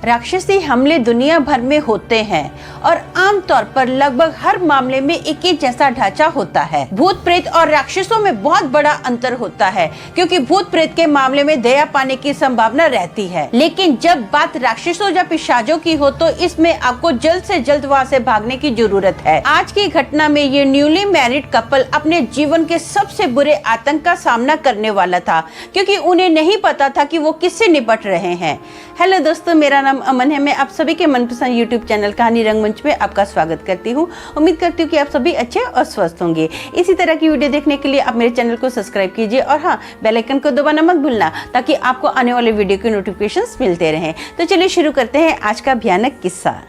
राक्षसी हमले दुनिया भर में होते हैं और आमतौर पर लगभग हर मामले में एक ही जैसा ढांचा होता है। भूत प्रेत और राक्षसों में बहुत बड़ा अंतर होता है, क्योंकि भूत प्रेत के मामले में दया पाने की संभावना रहती है, लेकिन जब बात राक्षसों या पिशाचों की हो तो इसमें आपको जल्द से जल्द वहाँ से भागने की जरूरत है। आज की घटना में ये न्यूली मैरिड कपल अपने जीवन के सबसे बुरे आतंक का सामना करने वाला था, क्योंकि उन्हें नहीं पता था कि वो किससे निपट रहे हैं। हेलो दोस्तों, मेरा नाम अमन है। मैं आप सभी के मनपसंद यूट्यूब चैनल कहानी रंगमंच में आपका स्वागत करती हूँ। उम्मीद करती हूँ कि आप सभी अच्छे और स्वस्थ होंगे। इसी तरह की वीडियो देखने के लिए आप मेरे चैनल को सब्सक्राइब कीजिए और हाँ, बेल आइकन को दबाना मत भूलना, ताकि आपको आने वाले वीडियो के नोटिफिकेशंस मिलते रहें। तो चलिए शुरू करते हैं आज का भयानक किस्सा।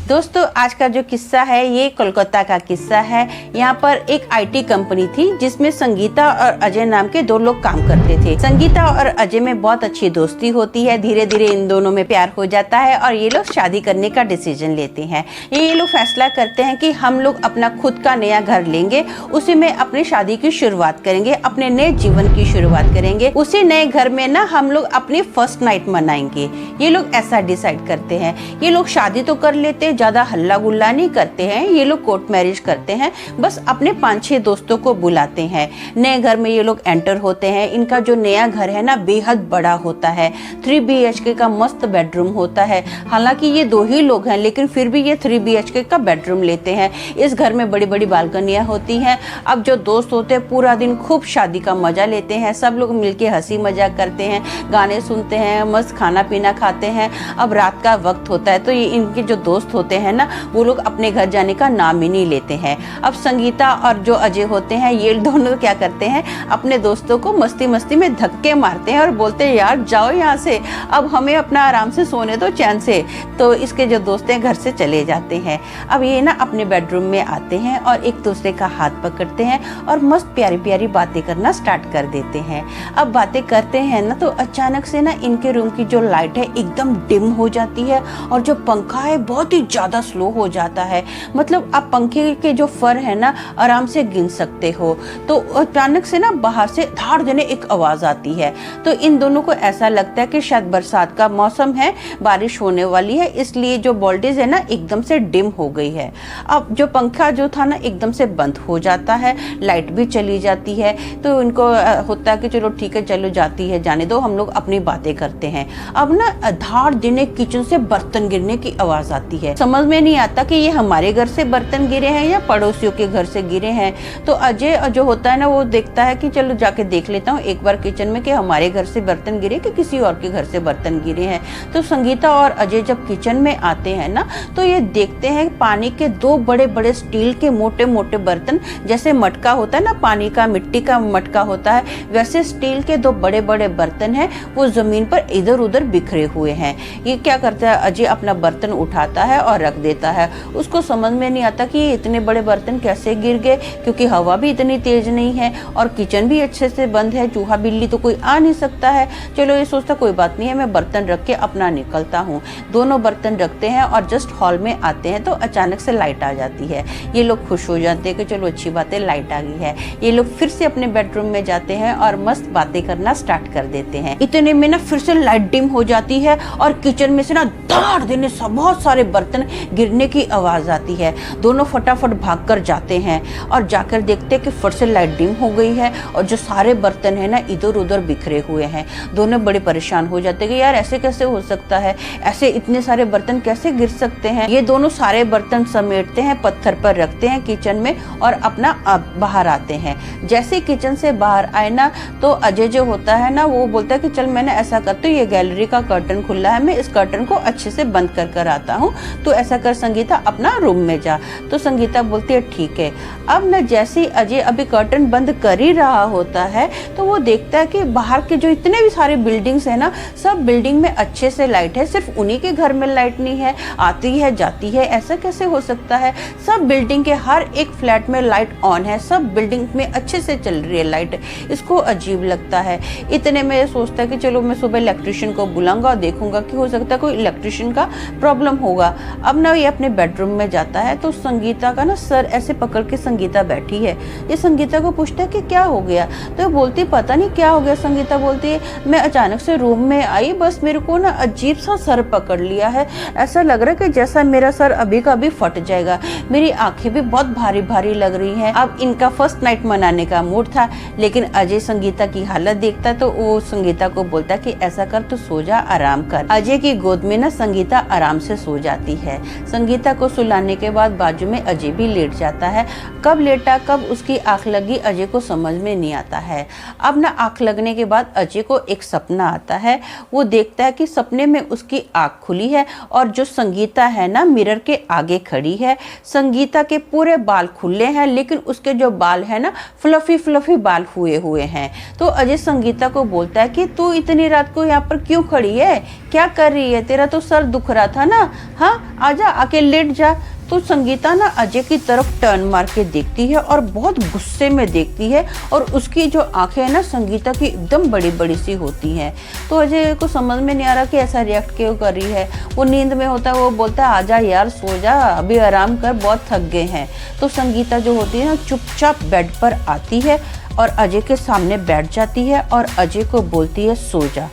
दोस्तों, आज का जो किस्सा है ये कोलकाता का किस्सा है। यहाँ पर एक आईटी कंपनी थी जिसमें संगीता और अजय नाम के दो लोग काम करते थे। संगीता और अजय में बहुत अच्छी दोस्ती होती है। धीरे धीरे इन दोनों में प्यार हो जाता है और ये लोग शादी करने का डिसीजन लेते हैं। ये लोग फैसला करते हैं कि हम लोग अपना खुद का नया घर लेंगे, उसी में अपनी शादी की शुरुआत करेंगे, अपने नए जीवन की शुरुआत करेंगे। उसी नए घर में ना हम लोग अपनी फर्स्ट नाइट मनाएंगे। ये लोग ऐसा डिसाइड करते हैं। ये लोग शादी तो कर लेते हैं, ज्यादा हल्ला गुल्ला नहीं करते हैं। ये लोग कोर्ट मैरिज करते हैं, बस अपने 5-6 दोस्तों को बुलाते हैं। नए घर में ये लोग एंटर होते हैं। इनका जो नया घर है ना बेहद बड़ा होता है। 3 BHK का मस्त बेडरूम होता है। हालांकि ये 2 ही लोग हैं, लेकिन फिर भी ये 3 BHK का बेडरूम लेते हैं। इस घर में बड़ी बड़ी बालकनियां होती हैं। अब जो दोस्त होते हैं पूरा दिन खूब शादी का मजा लेते हैं। सब लोग मिलके हंसी मजाक करते हैं, गाने सुनते हैं, मस्त खाना पीना खाते हैं। अब रात का वक्त होता है तो ये इनके जो दोस्त होते हैं ना, वो लोग अपने घर जाने का नाम ही नहीं लेते हैं। अब संगीता और जो अजय होते हैं, ये दोनों क्या करते हैं, अपने दोस्तों को मस्ती मस्ती में धक्के मारते हैं और बोलते हैं यार जाओ यहाँ से, अब हमें अपना आराम से सोने दो चैन से। तो इसके जो दोस्त हैं घर से चले जाते हैं। अब ये ना अपने बेडरूम में आते हैं और एक दूसरे का हाथ पकड़ते हैं और मस्त प्यारी प्यारी बातें करना स्टार्ट कर देते हैं। अब बातें करते हैं ना तो अचानक से ना इनके रूम की जो लाइट है एकदम डिम हो जाती है और जो पंखा है बहुत ही ज्यादा स्लो हो जाता है। मतलब आप पंखे के जो फर है ना आराम से गिन सकते हो। तो अचानक से ना बाहर से धाड़ देने एक आवाज आती है। तो इन दोनों को ऐसा लगता है कि शायद बरसात का मौसम है, बारिश होने वाली है, इसलिए जो वोल्टेज है ना एकदम से डिम हो गई है। अब जो पंखा जो था ना एकदम से बंद हो जाता है, लाइट भी चली जाती है। तो इनको होता है कि चलो ठीक है, चलो जाती है, जाने दो, हम लोग अपनी बातें करते हैं। अब ना धाड़ देने किचन से बर्तन गिरने की आवाज आती है। समझ में नहीं आता कि ये हमारे घर से बर्तन गिरे हैं या पड़ोसियों के घर से गिरे हैं। तो अजय जो होता है ना वो देखता है कि चलो जाके देख लेता हूँ एक बार किचन में कि हमारे घर से बर्तन गिरे कि किसी और के घर से बर्तन गिरे हैं। तो संगीता और अजय जब किचन में आते हैं ना तो ये देखते हैं पानी के 2 बड़े बड़े स्टील के मोटे मोटे बर्तन, जैसे मटका होता है ना पानी का, मिट्टी का मटका होता है, वैसे स्टील के 2 बड़े बड़े बर्तन हैं, वो जमीन पर इधर उधर बिखरे हुए हैं। ये क्या करता है, अजय अपना बर्तन उठाता है और रख देता है। उसको समझ में नहीं आता कि इतने बड़े बर्तन कैसे गिर गए, क्योंकि हवा भी इतनी तेज नहीं है और किचन भी अच्छे से बंद है, चूहा बिल्ली तो कोई आ नहीं सकता है। चलो ये सोचता कोई बात नहीं है, मैं बर्तन रख के अपना निकलता हूँ। दोनों बर्तन रखते हैं और जस्ट हॉल में आते हैं तो अचानक से लाइट आ जाती है। ये लोग खुश हो जाते हैं कि चलो अच्छी बात है, लाइट आ गई है। ये लोग फिर से अपने बेडरूम में जाते हैं और मस्त बातें करना स्टार्ट कर देते हैं। इतने में ना फिर से लाइट डिम हो जाती है और किचन में से ना धाड़ देने बहुत सारे बर्तन गिरने की आवाज आती है। दोनों फटाफट भागकर जाते हैं और जाकर देखते हैं कि फिर से लाइट डिम हो गई है और जो सारे बर्तन है ना इधर उधर बिखरे हुए हैं। दोनों बड़े परेशान हो जाते हैं कि यार ऐसे कैसे हो सकता है, ऐसे इतने सारे बर्तन कैसे गिर सकते हैं। ये दोनों सारे बर्तन समेटते हैं, पत्थर पर रखते हैं किचन में और अपना बाहर आते हैं। जैसे किचन से बाहर आए ना तो अजय जो होता है ना वो बोलता है कि चल मैंने ऐसा करती हूँ, ये गैलरी का कर्टन खुला है, मैं इस कर्टन को अच्छे से बंद कर आता हूँ, तो ऐसा कर संगीता अपना रूम में जा। तो संगीता बोलती है ठीक है। अब न जैसे अजय अभी कर्टन बंद कर ही रहा होता है तो वो देखता है कि बाहर के जो इतने भी सारे बिल्डिंग्स है ना, सब बिल्डिंग में अच्छे से लाइट है, सिर्फ उन्हीं के घर में लाइट नहीं है, आती है जाती है। ऐसा कैसे हो सकता है, सब बिल्डिंग के हर एक फ्लैट में लाइट ऑन है, सब बिल्डिंग में अच्छे से चल रही है लाइट। इसको अजीब लगता है। इतने में सोचता है कि चलो मैं सुबह इलेक्ट्रिशियन को बुलाऊंगा और देखूंगा कि हो सकता है कोई इलेक्ट्रिशियन का प्रॉब्लम होगा। अब ना ये अपने बेडरूम में जाता है तो संगीता का ना सर ऐसे पकड़ के संगीता बैठी है। ये संगीता को पूछता है कि क्या हो गया, तो बोलती पता नहीं क्या हो गया। संगीता बोलती है मैं अचानक से रूम में आई, बस मेरे को ना अजीब सा सर पकड़ लिया है, ऐसा लग रहा है कि जैसा मेरा सर अभी का अभी फट जाएगा, मेरी आंखें भी बहुत भारी भारी लग रही हैं। अब इनका फर्स्ट नाइट मनाने का मूड था, लेकिन अजय संगीता की हालत देखता तो वो संगीता को बोलता कि ऐसा कर तू सो जा, आराम कर। अजय की गोद में ना संगीता आराम से सो जाती है। संगीता को सुलाने के बाद बाजू में अजय भी लेट जाता है। कब लेटा कब उसकी आंख लगी अजय को समझ में नहीं आता है। अब ना आंख लगने के बाद अजय को एक सपना आता है। वो देखता है कि सपने में उसकी आंख खुली है और जो संगीता है ना मिरर के आगे खड़ी है। संगीता के पूरे बाल खुले हैं, लेकिन उसके जो बाल है ना फ्लफी फ्लफी बाल हुए हुए हैं। तो अजय संगीता को बोलता है कि तू इतनी रात को यहाँ पर क्यों खड़ी है, क्या कर रही है, तेरा तो सर दुख रहा था ना, हाँ आजा आके लेट जा। तो संगीता ना अजय की तरफ टर्न मार के देखती है और बहुत गुस्से में देखती है, और उसकी जो आंखें है ना संगीता की एकदम बड़ी बड़ी सी होती हैं। तो अजय को समझ में नहीं आ रहा कि ऐसा रिएक्ट क्यों कर रही है। वो नींद में होता है, वो बोलता है आजा यार सो जा, अभी आराम कर, बहुत थक गए हैं। तो संगीता जो होती है ना चुपचाप बेड पर आती है और अजय के सामने बैठ जाती है और अजय को बोलती है सो जा।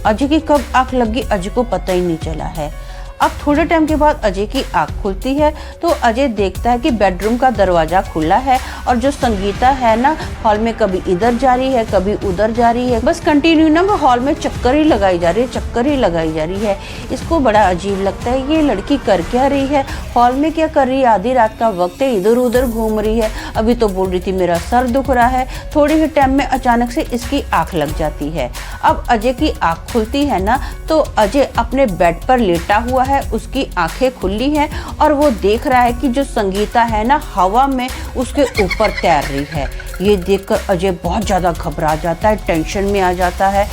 अजय की कब आंख लगी अजय को पता ही नहीं चला है। अब थोड़े टाइम के बाद अजय की आंख खुलती है तो अजय देखता है कि बेडरूम का दरवाजा खुला है और जो संगीता है ना हॉल में कभी इधर जा रही है कभी उधर जा रही है, बस कंटिन्यू ना वो हॉल में चक्कर ही लगाई जा रही है, चक्कर ही लगाई जा रही है। इसको बड़ा अजीब लगता है ये लड़की कर क्या रही है, हॉल में क्या कर रही है, आधी रात का वक्त है, इधर उधर घूम रही है। अभी तो बोल रही थी मेरा सर दुख रहा है, थोड़े ही टाइम में अचानक से इसकी आंख लग जाती है। अब अजय की आंख खुलती है ना तो अजय अपने बेड पर लेटा हुआ है, उसकी आंखें खुली हैं और वो देख रहा है कि जो संगीता है ना हवा में उसके ऊपर तैर रही है। ये देखकर अजय बहुत ज़्यादा घबरा जाता है, टेंशन में आ जाता है।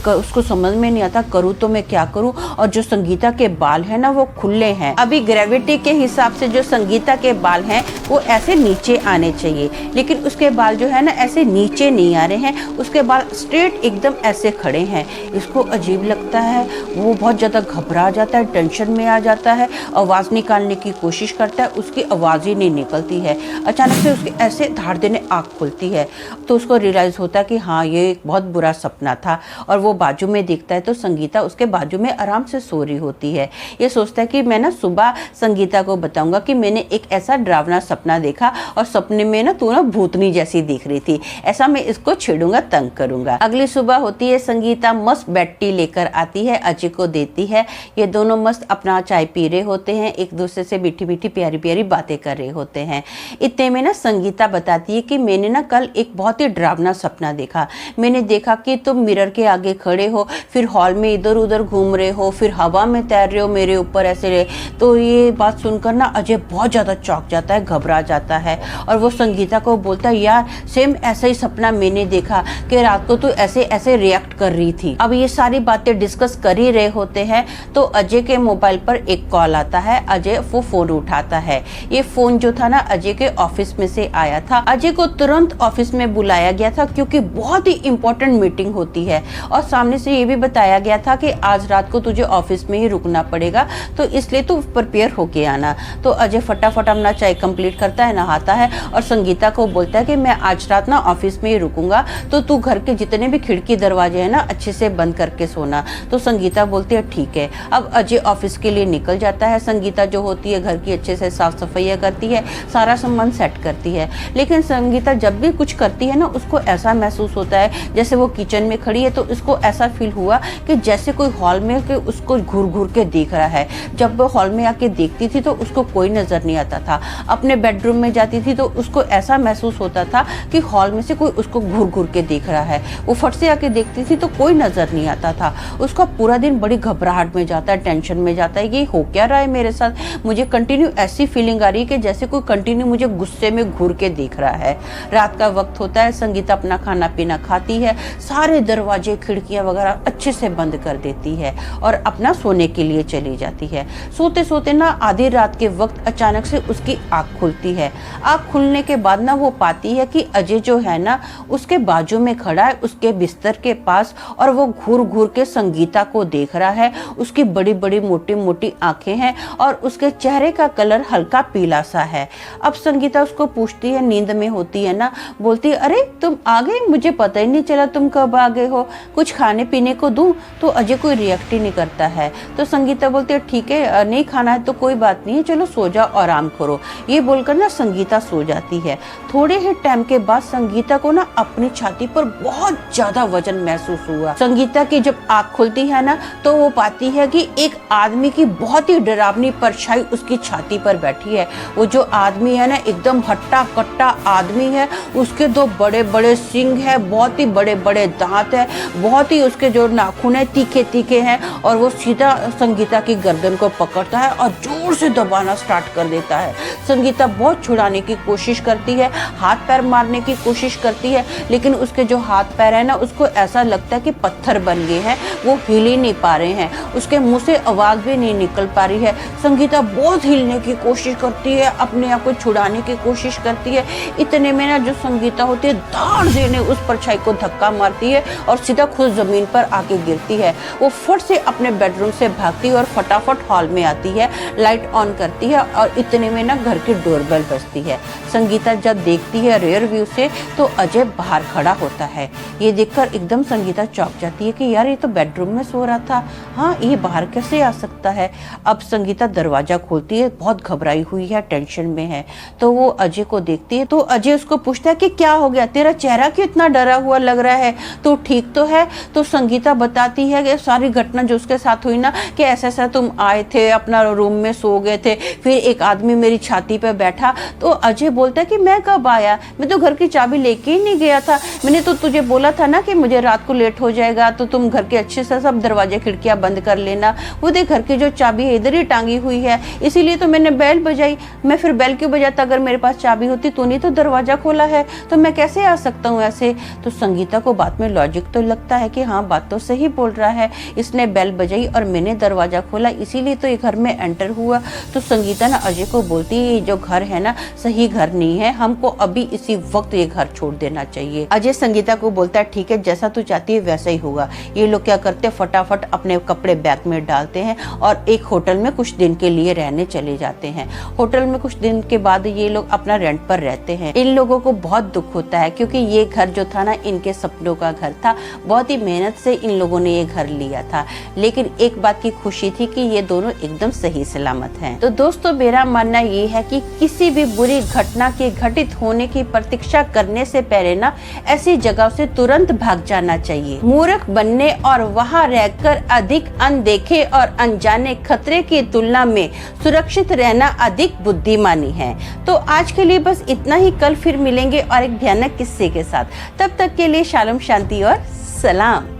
उसको समझ में नहीं आता करूँ तो मैं क्या करूँ। और जो संगीता के बाल है ना वो खुले हैं, अभी ग्रेविटी के हिसाब से जो संगीता के बाल हैं वो ऐसे नीचे आने चाहिए, लेकिन उसके बाल जो है ना ऐसे नीचे नहीं आ रहे हैं, उसके बाल स्ट्रेट एकदम ऐसे खड़े हैं। इसको अजीब लगता है, वो बहुत ज़्यादा घबरा जाता है, टेंशन में आ जाता है, आवाज़ निकालने की कोशिश करता है, उसकी आवाज़ ही नहीं निकलती है। अचानक से उसके ऐसे धाड़ देने आँख खुलती है तो उसको रियलाइज़ होता है कि हाँ ये एक बहुत बुरा सपना था। और वो बाजू में देखता है तो संगीता उसके बाजू में आराम से सो रही होती है। ये सोचता है कि मैं ना सुबह संगीता को बताऊंगा कि मैंने एक ऐसा डरावना सपना देखा और सपने में ना तू ना भूतनी जैसी दिख रही थी, ऐसा मैं इसको छेड़ूंगा, तंग करूंगा। अगली सुबह होती है, संगीता मस्त बेड टी लेकर आती है, अजय को देती है। ये दोनों मस्त अपना चाय पी रहे होते हैं, एक दूसरे से मीठी मीठी प्यारी प्यारी बातें कर रहे होते हैं। इतने में ना संगीता बताती है कि मैंने ना कल एक बहुत ही डरावना सपना देखा। मैंने देखा कि तुम मिरर के आगे खड़े हो, फिर हॉल में इधर उधर घूम रहे हो, फिर हवा में तैर रहे हो मेरे ऊपर ऐसे रहे। तो ये बात सुनकर ना अजय बहुत ज़्यादा चौंक जाता है, घबरा जाता है और वो संगीता को बोलता है यार सेम ऐसा ही सपना मैंने देखा कि रात को तू ऐसे ऐसे रिएक्ट कर रही थी। अब ये सारी बातें डिस्कस कर ही रहे होते हैं तो अजय के मोबाइल पर एक कॉल आता है। अजय वो फोन उठाता है। ये फोन जो था ना अजय के ऑफिस में से आया था। अजय को तुरंत ऑफिस में बुलाया गया था क्योंकि बहुत ही इंपॉर्टेंट मीटिंग होती है और सामने से ये भी बताया गया था कि आज रात को तुझे ऑफिस में ही रुकना पड़ेगा, तो इसलिए तू प्रिपेयर होके आना। तो अजय फटाफट अपना चाय कंप्लीट करता है, नहाता है और संगीता को बोलता है कि मैं आज रात ना ऑफिस में ही रुकूंगा, तो तू घर के जितने भी खिड़की दरवाजे हैं ना अच्छे से बंद करके सोना। तो संगीता बोलती है ठीक है। अब अजय ऑफिस के लिए निकल जाता है। संगीता जो होती है घर की अच्छे से साफ सफाइयाँ करती है, सारा सामान सेट करती है, लेकिन संगीता जब भी कुछ करती है ना उसको ऐसा महसूस होता है जैसे वो किचन में खड़ी है तो उसको ऐसा फील हुआ कि जैसे कोई हॉल में कि उसको घूर घूर के देख रहा है। जब वो हॉल में आके देखती थी तो उसको कोई नजर नहीं आता था। अपने बेडरूम में जाती थी तो उसको ऐसा महसूस होता था कि हॉल में से कोई उसको घूर घूर के देख रहा है। वो फट से आके देखती थी तो कोई नजर नहीं आता था। उसका पूरा दिन बड़ी घबराहट में जाता है, टेंशन में जाता है, ये हो क्या रहा है मेरे साथ। मुझे कंटिन्यू ऐसी फीलिंग आ रही है कि जैसे कोई कंटिन्यू मुझे गुस्से में घूर के देख रहा है। रात का वक्त होता है, संगीता अपना खाना पीना खाती है, सारे दरवाजे खिड़कियां वगैरह अच्छे से बंद कर देती है और अपना सोने के लिए चली जाती है। सोते सोते ना आधी रात के वक्त अचानक से उसकी आँख खुलती है। आँख खुलने के बाद ना वो पाती है कि अजय जो है ना उसके बाजू में खड़ा है, उसके बिस्तर के पास, और वो घूर घूर के संगीता को देख रहा है। उसकी बड़ी बड़ी मोटी मोटी आंखें हैं और उसके चेहरे का कलर हल्का पीला सा है। अब संगीता उसको पूछती है, नींद में होती है ना, बोलती है अरे तुम आ गए, मुझे पता ही नहीं चला तुम कब आ गए हो, कुछ खाने पीने को दूं? तो अजय कोई रिएक्ट ही नहीं करता है। तो संगीता बोलती है ठीक है, नहीं खाना है तो कोई बात नहीं है, चलो सो जाओ आराम करो। ये बोलकर ना संगीता सो जाती है। थोड़े ही टाइम के बाद संगीता को ना अपनी छाती पर बहुत ज्यादा वजन महसूस हुआ। संगीता की जब आँख खुलती है ना तो वो पाती है कि एक आदमी की बहुत ही डरावनी परछाई उसकी छाती पर बैठी है। वो जो आदमी है ना एकदम हट्टा कट्टा आदमी है, उसके दो बड़े बड़े सींग है, बहुत ही बड़े बड़े दांत है, बहुत ही उसके जो नाखून है तीखे तीखे हैं, और वो सीधा संगीता की गर्दन को पकड़ता है और जोर से दबाना स्टार्ट कर देता है। संगीता बहुत छुड़ाने की कोशिश करती है, हाथ पैर मारने की कोशिश करती है, लेकिन उसके जो हाथ पैर है ना उसको ऐसा लगता है कि पत्थर बन गए हैं, वो हिल ही नहीं पा रहे हैं, उसके मुंह से आवाज भी नहीं निकल पा रही है। संगीता बहुत हिलने की कोशिश करती है, अपने आप को छुड़ाने की कोशिश करती है। इतने में ना जो संगीता होती है दाड़ देने उस परछाई को धक्का मारती है और सीधा खुद जमीन पर आके गिरती है। वो फट से अपने बेडरूम से भागती है और फटाफट हॉल में आती है, लाइट ऑन करती है और इतने में ना घर की डोरबेल बजती है। संगीता जब देखती है रेयर व्यू से तो अजय बाहर खड़ा होता है। ये देखकर एकदम संगीता चौंक जाती है कि यार ये तो बेडरूम में सो रहा था, हाँ ये बाहर कैसे आ सकता है। अब संगीता दरवाजा खोलती है, बहुत घबराई हुई है, टेंशन में है। तो वो अजय को देखती है तो अजय उसको पूछता है कि क्या हो गया, तेरा चेहरा क्यों इतना डरा हुआ लग रहा है, तो ठीक तो है? तो संगीता बताती है कि सारी घटना जो उसके साथ हुई ना, कि ऐसा ऐसा तुम आए थे, अपना रूम में सो गए थे, फिर एक आदमी मेरी छाती पे बैठा। तो अजय बोलता है कि मैं कब आया, मैं तो घर की चाबी लेके ही नहीं गया था, मैंने तो तुझे बोला था ना कि मुझे रात को लेट हो जाएगा तो तुम घर के अच्छे से सब दरवाजे खिड़कियां बंद कर लेना। वो देख घर की जो चाबी है इधर ही टांगी हुई है, इसीलिए तो मैंने बेल बजाई। मैं फिर बेल क्यों बजाता, अगर मेरे पास चाबी होती, तूने तो दरवाजा खोला है, तो मैं कैसे आ सकता हूँ ऐसे। तो संगीता को बात में लॉजिक तो लगता है कि हाँ बात तो सही बोल रहा है, इसने बेल बजाई और मैंने दरवाजा खोला, इसीलिए तो ये घर में एंटर हुआ। तो संगीता ना अजय को बोलती है ये जो घर है ना सही घर नहीं है, हमको अभी इसी वक्त ये घर छोड़ देना चाहिए। अजय संगीता को बोलता है ठीक है, जैसा तू चाहती है वैसा ही होगा। ये लोग क्या करते हैं, फटाफट अपने कपड़े बैग में डालते हैं और एक होटल में कुछ दिन के लिए रहने चले जाते हैं। होटल में कुछ दिन के बाद ये लोग अपना रेंट पर रहते हैं। इन लोगों को बहुत दुख होता है क्योंकि ये घर जो था ना इनके सपनों का घर था, बहुत ही मेहनत से इन लोगों ने ये घर लिया था। लेकिन एक बात की खुशी थी कि ये दोनों एकदम सही सलामत हैं। तो दोस्तों मेरा मानना ये है कि किसी भी बुरी घटना के घटित होने की प्रतीक्षा करने से पहले ना ऐसी जगह से तुरंत भाग जाना चाहिए। मूर्ख बनने और वहाँ रहकर अधिक अनदेखे और अनजाने खतरे की तुलना में सुरक्षित रहना अधिक बुद्धिमानी है। तो आज के लिए बस इतना ही, कल फिर मिलेंगे और एक भयानक किस्से के साथ। तब तक के लिए शालोम, शांति और सलाम।